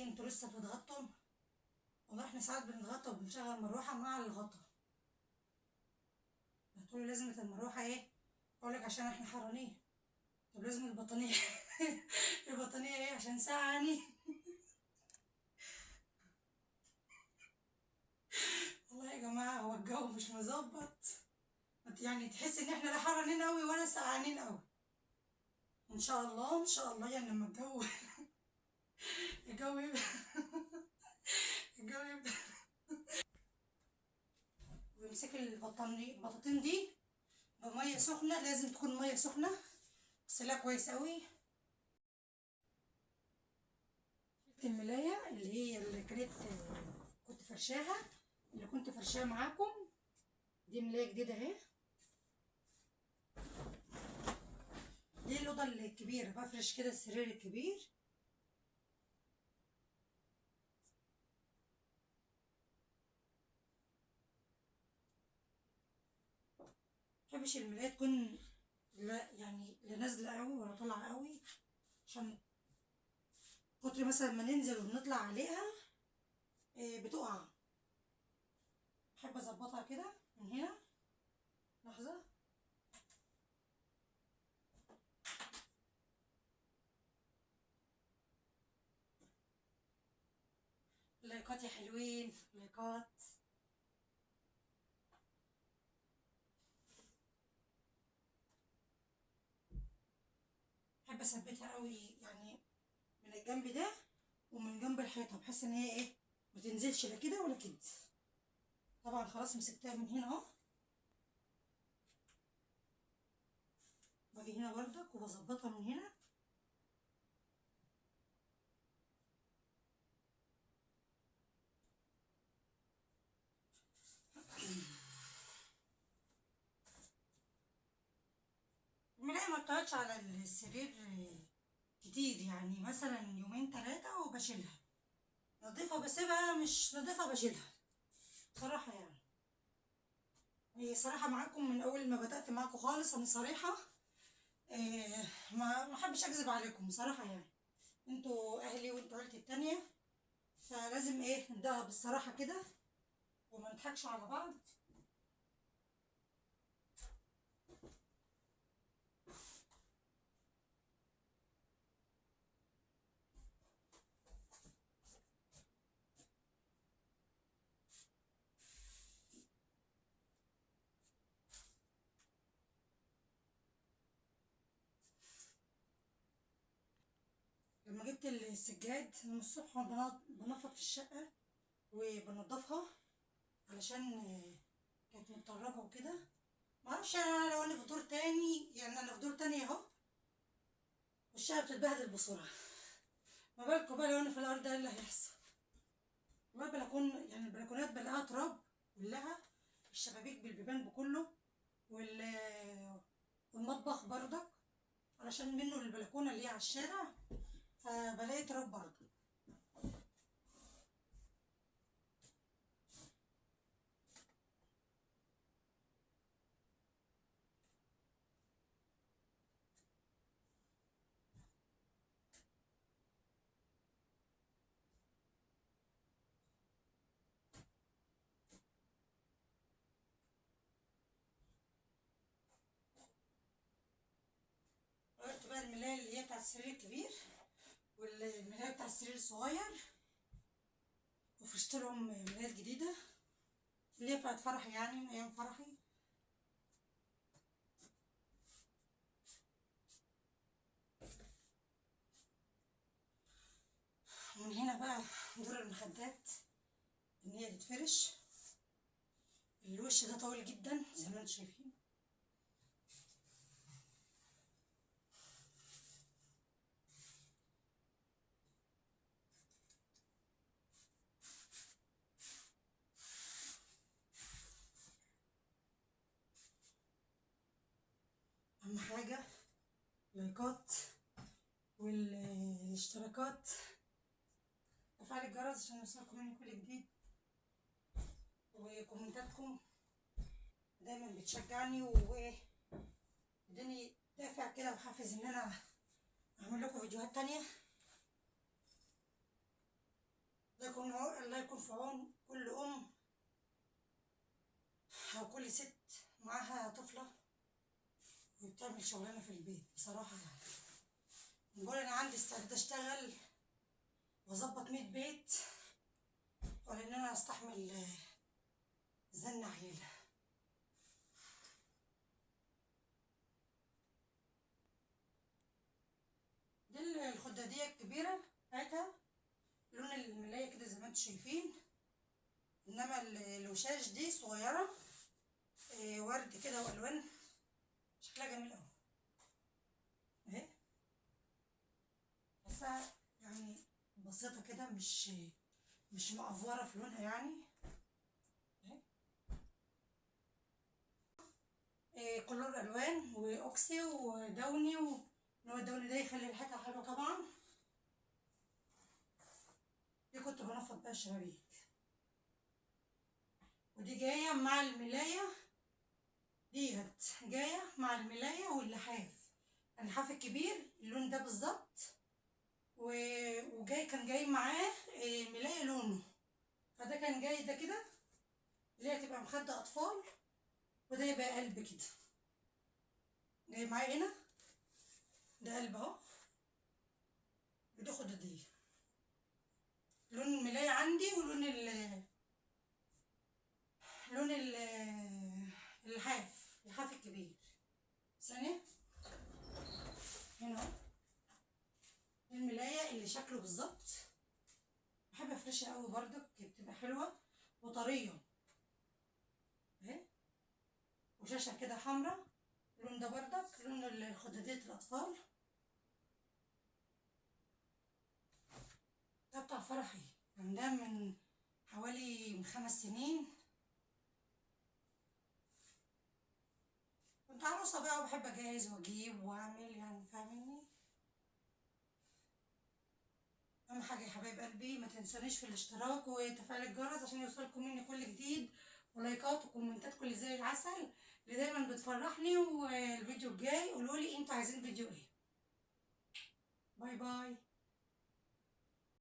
انتوا لسه بتتغطوا؟ والله احنا ساعات بنتغطى وبنشغل مروحة مع الغطا. هتقولي لازمة المروحة ايه؟ اقولك عشان احنا حرانين. طب لازم البطانية البطانية ايه؟ عشان ساعة. والله يا جماعة هو الجو مش مظبط، يعني تحس ان احنا لا حرانين قوي ولا سقعانين قوي. ان شاء الله ان شاء الله يعني لما الجو يبقى الجو يبقى ويمسك البطاطين دي بمية سخنة، لازم تكون مية سخنة، اغسلها كويس قوي. الملاية اللي هي اللي كنت فرشاها، اللي كنت فرشاها معاكم، دي ملاية جديدة اهي. دي الأوضة الكبيرة، بفرش كده السرير الكبير. مبحبش الملاية تكون لا يعني لا نازلة قوي ولا طالعة قوي، عشان كتر مثلا ما ننزل وبنطلع عليها بتقع. بحب اظبطها كده من هنا. لحظة. لايكات يا حلوين، لايكات. بحب اثبتها قوي يعني من الجنب ده ومن جنب الحيطة، بحيث ان هي ايه ما تنزلش لا كده ولا كده. طبعا خلاص مسكتها من هنا اهو. باجي هنا بردك وبظبطها من هنا. الملاية ما بتقعدش على السرير كتير، يعني مثلا يومين تلاتة وبشيلها. نضيفة بسيبها، مش نضيفة بشيلها صراحة يعني. هي صراحة معاكم من أول ما بدأت معاكم خالص، أنا صريحة. ما حبش أكذب عليكم صراحة يعني. انتوا أهلي وانتوا عيلتي التانية، فلازم ايه نبدأها بالصراحة كده وما نضحكش على بعض. لما جبت السجاد من الصبح بنفض في الشقة وبنضفها، علشان كانت متطربة وكده. معرفش انا لو انا في دور تاني، يعني انا في دور تاني اهو والشقة بتتبهدل بسرعة، ما بالكوا بقى لو انا في الارض ايه اللي هيحصل. والبلكون يعني البلكونات بلاقيها تراب كلها، الشبابيك بالبيبان بكله، والمطبخ برضك علشان منه البلكونة اللي هي على الشارع، فبلاقي تراب برضه. غيرت بقى الملاية اللي هي بتاع السرير الكبير والملاية بتاع السرير الصغير، وفرشت لهم ملاية جديدة اللي هي بتاعت فرحي، يعني من أيام فرحي. ومن هنا بقى دور المخدات إن هي تتفرش. الوش ده طويل جدا زي ما انتم شايفين. أهم حاجة لايكات والاشتراكات وفعل الجرس عشان يوصلكم مني كل جديد، وكومنتاتكم دايما بتشجعني وايه اداني دافع كده وحافز ان انا اعمل لكم فيديوهات تانية. الله يكون في عون كل ام او كل ست معاها طفله وبتعمل شغلانه في البيت بصراحه. يعني نقول انا عندي استعداد اشتغل واظبط 100 بيت ولا ان انا استحمل زن عيله. دي الخداديه الكبيره بتاعتها لون الملايه كده زي ما انتم شايفين، انما الوشاش دي صغيره ورد كده والوان شكلها جميل قوي اهي، بحسها يعني بسيطه كده مش مقفوره في لونها يعني اهي. كلور الوان واوكسي ودوني نوع الدوني ده يخلي ريحتها حلوه طبعا. دي كنت بنفض بقى الشبابيك، ودي جايه مع الملايه، ديت جايه مع الملايه واللحاف. اللحاف الكبير اللون ده بالظبط، كان جاي معاه ملايه لونه، فده كان جاي ده كده اللي هي تبقى مخدة اطفال، وده يبقى قلب كده جاي معايا هنا، ده قلب اهو، ودي خدوديه. لون الملايه عندي ولون لون اللحاف الكبير. ثانيه هنا اهو الملايه اللي شكله بالظبط، بحب افرشها قوي برضك بتبقى حلوه وطريه اهي، وشاشه كده حمراء. اللون ده برضك لون الخداديه الاطفال، ده بتاع فرحي يعني، ده من حوالي 5 سنين. كنت عروسه بقى وبحب اجهز واجيب واعمل يعني فاهميني. اهم حاجه يا حبايب قلبي ما تنسونيش في الاشتراك وتفعيل الجرس عشان يوصلكم مني كل جديد، ولايكات وكومنتات كل زي العسل اللي دايما بتفرحني. والفيديو الجاي قولولي انتوا عايزين فيديو ايه. باي باي.